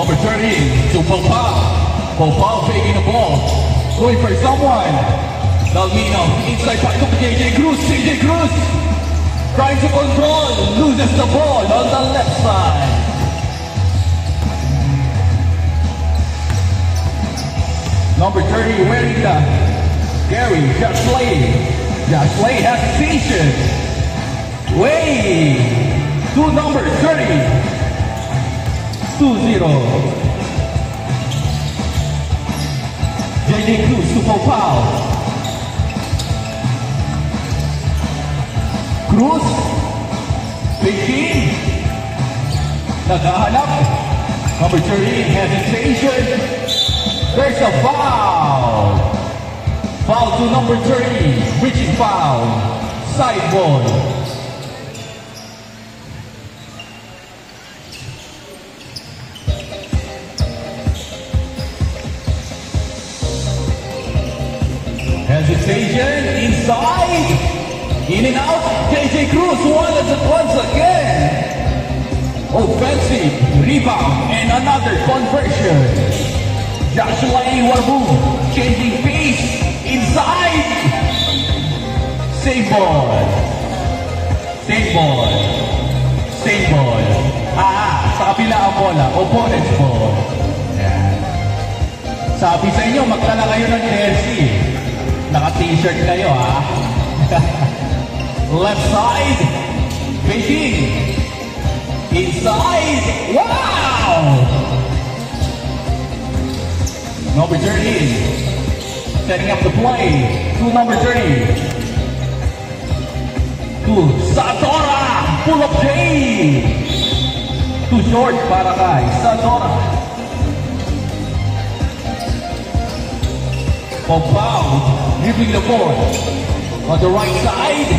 Number 30 to Popao. Popao taking the ball. Going for someone. Dalmino inside back to JJ Cruz. JJ Cruz trying to control. Loses the ball on the left side. Number 30 wearing the Gary Josh Slade. Josh Slade has patience. Way to number 30. 2-0. JJ Cruz to Popao. Cruz. Picking. Naghahanap. Number 13 hesitation. There's a foul. Foul to number 30. Reaching foul. Side ball. Hesitation inside, in and out. JJ Cruz once again. Offensive rebound and another conversion. Joshua Warbu changing pace inside. Same ball. Same ball. Same ball. Sa kabila ang bola. Opponent's ball. Yan. Sabi sa inyo, magdala kayo ng jersey. Naka-t-shirt kayo, ha? Left side. Beijing. Inside. Wow! Number 13. Setting up the play. To number 30. To Sadora. Pull up J. Too short para kay Sadora. Popao dribbling the ball on the right side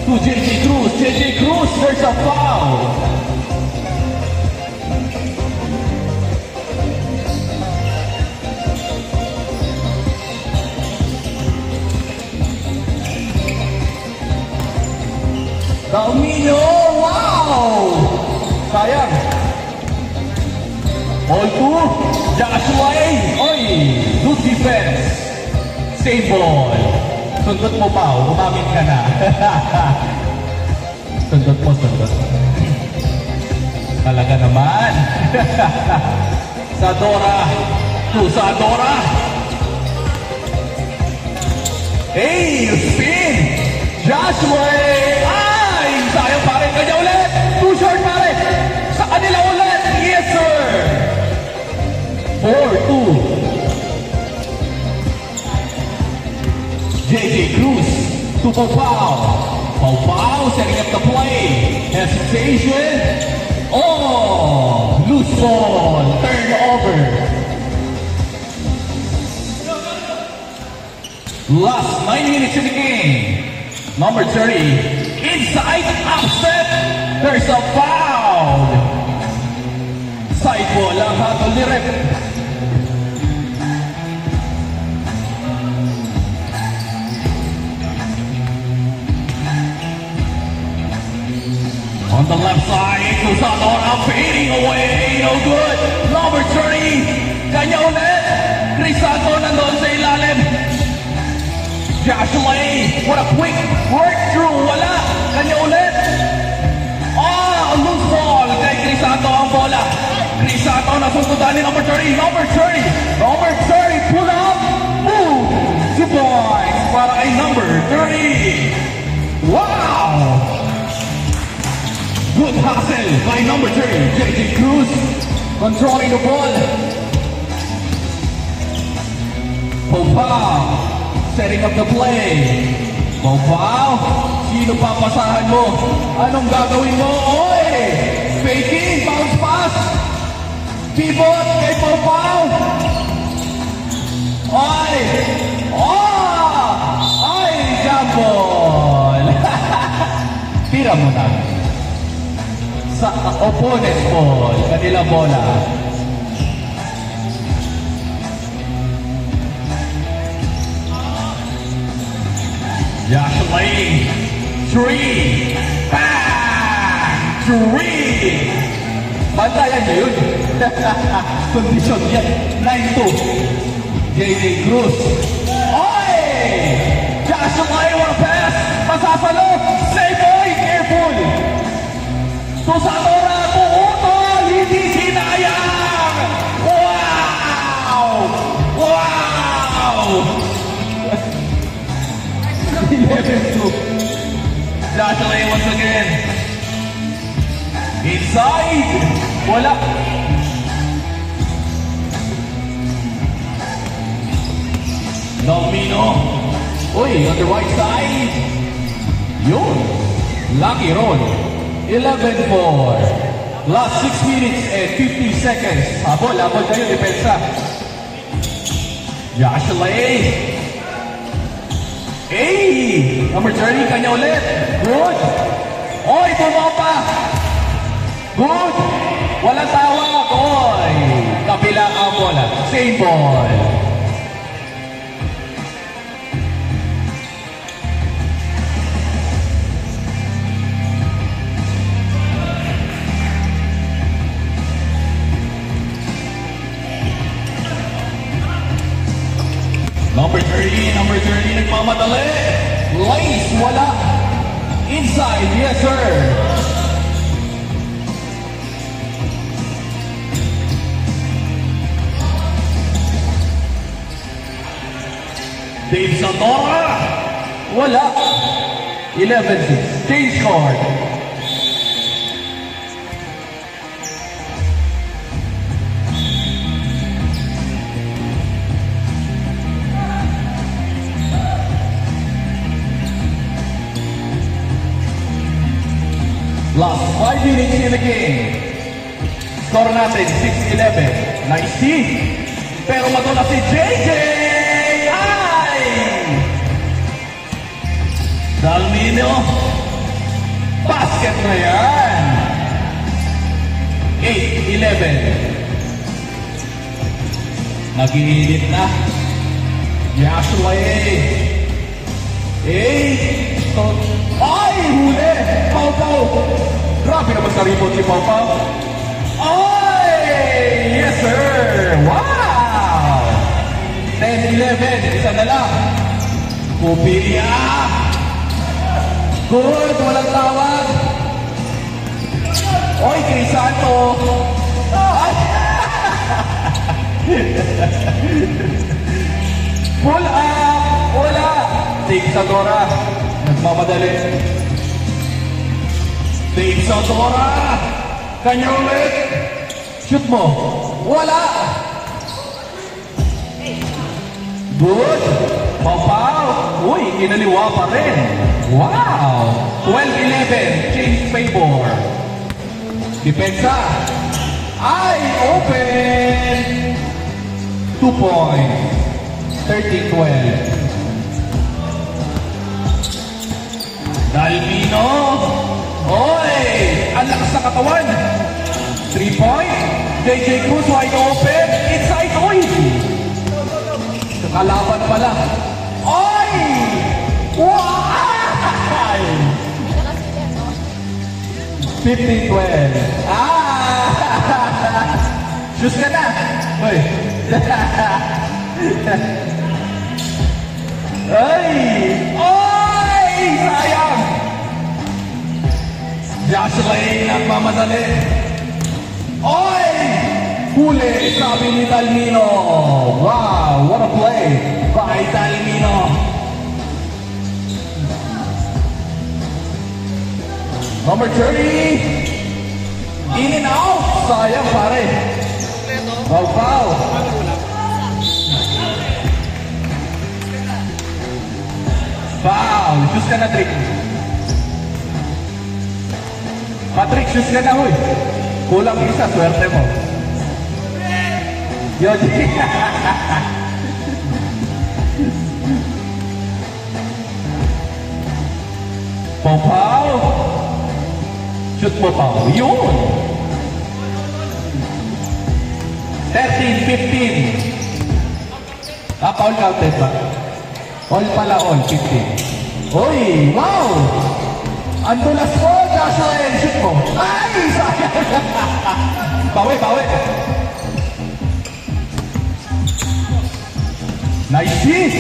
to JJ Cruz. JJ Cruz, there's a foul. Dalmino, wow! Sayang. Ball to Joshua. Oy, good defense. Same ball. Sundot mo pa, umamin ka na. Sundot mo, sundot. Talaga naman. Sadora. To Sadora. Hey, spin. Joshua. Ay, sayang pare. Kanya ulit. Too short pare. Sa kanila ulit. Yes, sir. 4-2. JJ Cruz to Popao. Popao setting up the play. Hesitation. Oh, loose ball. Turnover. Last 9 minutes in the game. Number 30. Inside upset. There's a foul. Side ball ang hatol ni Rep. On the left side, Sadora fading away, no good. Number 30, kanya ulit. Crisanto nandun sa ilalim. Joshua, what a quick breakthrough, wala. Kanya ulit. Loose ball kay Crisanto ang bola. Crisanto nasuntutan ni number 30, number 30, pull up. Boom, 2 points para kay number 30. Wow! Good hustle by number 30, JJ Cruz, controlling the ball. Popao, setting up the play. Popao, sino papasahan mo? Anong gagawin mo? Oy! Faking, bounce pass. Pivot kay Popao. Oy! Ay, jump ball. Tira mo na. Sa opponent's ball, kanila bola. Joshua, 3, back, 3. Bantayan niyo yun. Kondisyon yan. 9-2. JJ Cruz. Oy! Joshua May, what a pass! Masasalo! Save boy! Careful! Tusadora! Tuutol! Hindi sinayang! Wow! Wow! 11-2. Joshua May once again. Inside! Wala! Dalmino. Uy, on the right side. Yun. Lucky roll. 11-4. Last 6 minutes and 50 seconds. Habol kayo, depensa. Josh Lay. Hey! Number 30, kanya ulit. Good. Oy, tumapa. Good. Walang tawag. Oy. Kabila ang bola. Same ball. Number 30, nagmamadali. Lace, wala. Inside, yes sir. Dave Santora, wala. 11-6, change card. Last 5 minutes in the game. Score natin, 6-11. Nice team. Pero matula si JJ! Ay! Dalmino. Basket na yan. 8-11. Nag-iinit na. Joshua Ay! Huli! Pau! Grabe naman sa rebound si Pau. Ay! Yes, sir! Wow! 10-11. Isa na lang. Pupilia! Good! Walang tawag. Oy, Crisanto! Ay! Pull up! Wala! Take sa Dora. Nagmamadali. Dave Santora! Kanya ulit! Shoot mo! Wala! Good! Papaw! Uy, kinaliwa pa rin! Wow! 12-11, change favor. Depensa! Ay! Open! 2 points. 13-12. Dalmino! Oy! Ang lakas na katawan! 3 point! JJ Cruz wide open! Inside! Oy! Kalaban pala! Oy! Wow! 15-12. Shoes ka na! Oy! Ay! Oy! Sayang! Josh Lane nagmamadali. Oy! Huli, sabi ni Dalmino. Wow, what a play by Dalmino. Number 30. In and out. Sayang pare. Foul. Foul. Shoes ka na, Trick. Patrick, shoes ka na, huy. Kulang isa, swerte mo. Yoji. Pau. Shoot mo, Pau. Yun. 13-15. Foul counted ba? All pala, all. 15. Uy, wow! Ang dulas mo! Jocelyn! Shoot mo! Ay! Sayang! Bawi, bawi! Nice hit!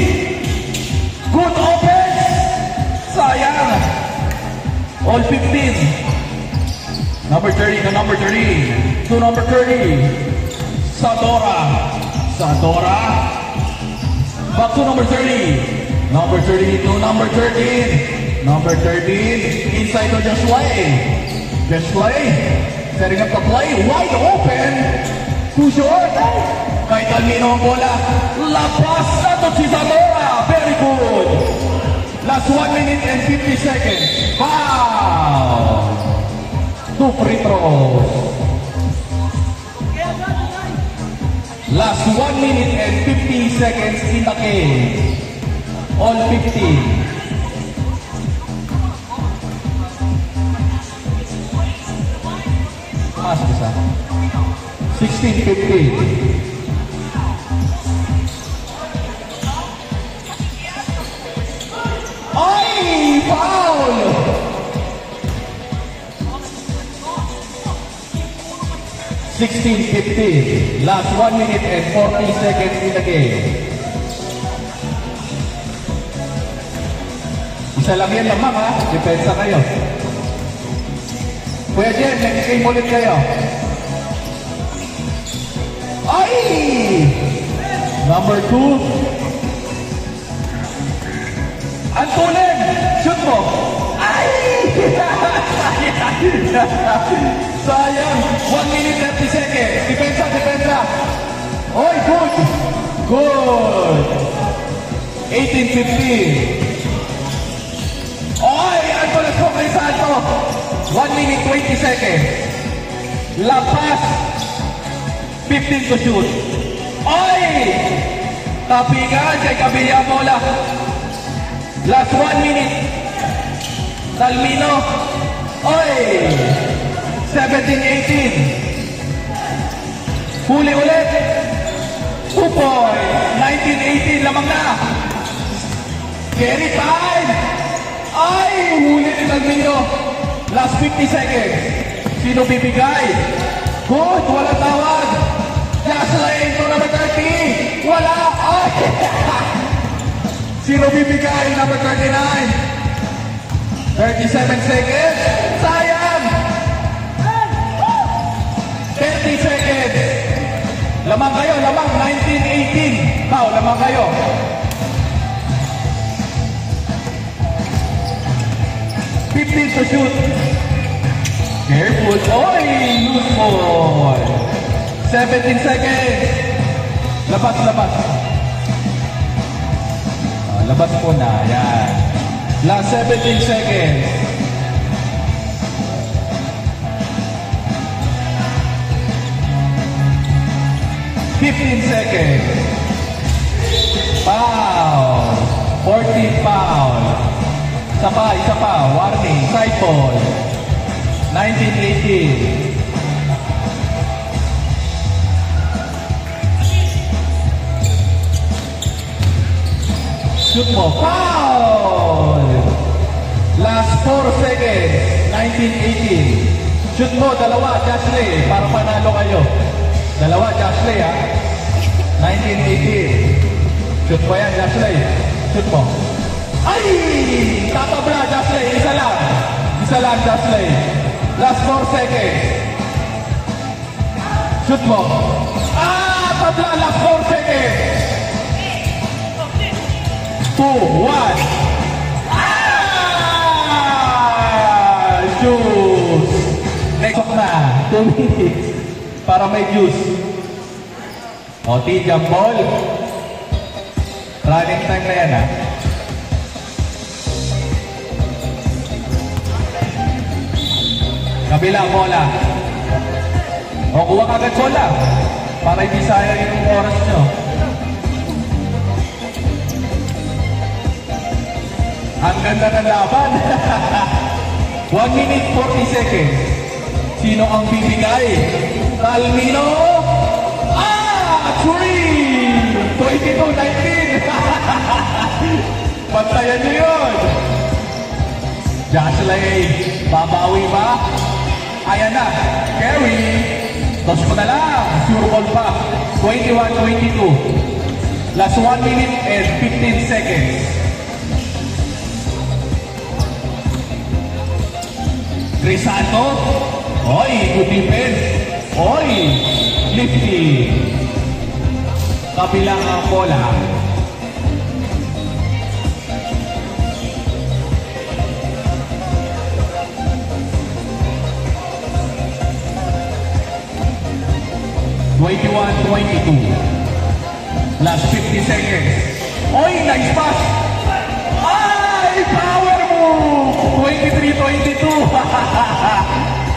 Good offense! Sayang! All 15. Number 30 to number 30. To number 30. Sadora. Sadora. Back to number 30. Number 30 to number 13. Number 13. Inside to Just Play. Just Play. Setting up the play. Wide open. Too short. Kahit Almino ang bola. Labas na to si Sadora. Very good. Last 1 minute and 50 seconds. Foul. 2 free throws. Last 1 minute and 50 seconds in the game. All 15. Mas bisa. 16-15. Ay! Foul! (16-15). Last 1 minute and 40 seconds in the game. Isa lang yan lamang ha. Depensa kayo. Kuya Jen, next game ulit kayo. Ay! Number 2. Antulen! Shoot mo! Ay! Sayang! 1 minute 30 seconds. Depensa, depensa. Oy, good! Good! 18-15. Oy! Antulen po kay Santo. 1 minute 20 seconds. Lapas. 15 to shoot. Oy! Tapigan kay Kabilla Mola. Last 1 minute. Talmino. Oy! 17-18. Huli ulit. 2 points. 19-18. Lamang na. Carry time. Ay! Huli ni Talmino. Last 50 seconds. Sino bibigay? Good. Walang tawag. Jocelyn to number 30. Wala. Ay! Sino bibigay? Number 39. 37 seconds. Sayang! 30 seconds. Lamang kayo, lamang. 19-18. Pao, lamang kayo. To shoot. Careful. Oy! Loose ball. 17 seconds. Labas, labas. Labas po na. Yan. Last 17 seconds. seconds. Foul. 14 foul. Isa pa. Warning. Side ball. 19-18. Shoot mo. Foul! Last 4 seconds. 19-18. Shoot mo. Dalawa. Jocelyn. Para panalo kayo. Dalawa. Jocelyn ha. 19-18. Shoot mo yan. Jocelyn. Shoot mo. Ay! Tatabla. Jocelyn. Isa lang. Isa lang. Jocelyn. Last 4 seconds. Shoot mo. Ah! Tabla. Last 4 seconds. 2, 1. Ah! Juice. Next na. 2 minutes. Para may juice. O, jump ball. Running time na yan, ha? Kabilang bola. O, kuha kagad bola. Para hindi sayang yung oras nyo. Ang ganda ng laban. 1 minute 40 seconds. Sino ang bibigay? Talmino. Ah! 3! 22-19. Pantayan nyo yun. Jocelyn, babawi ba? Ayan na, carry. Toss ko na lang, sure ball pa. 21-22. Last 1 minute and 15 seconds. Crisanto. Oy, good defense. Oy, lifty. Kabilang ang bola. Last 50 seconds. Oy, nice pass. Ay, power move. 23-22.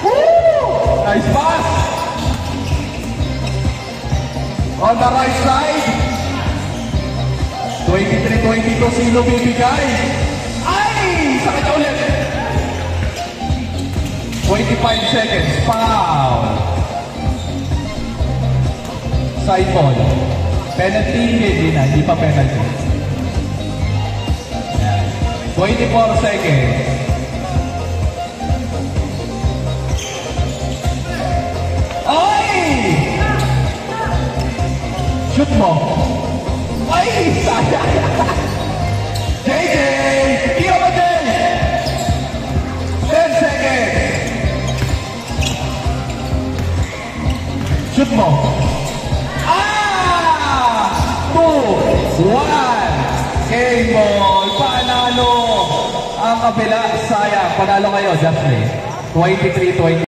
Woo! Nice pass. On the right side. 23-22, sino bibigay? Ay, sa kanya ulit. 25 seconds. Foul. Side ball. Penalty, hindi pa penalty. 24 seconds. Ay! Shoot mo. Ay! Sayang! JJ! Tira mo din! 10 seconds. Shoot mo. 2-1. Game ball. Panalo ang kabila. Sayang. Panalo kayo, Jeffrey. 23-20.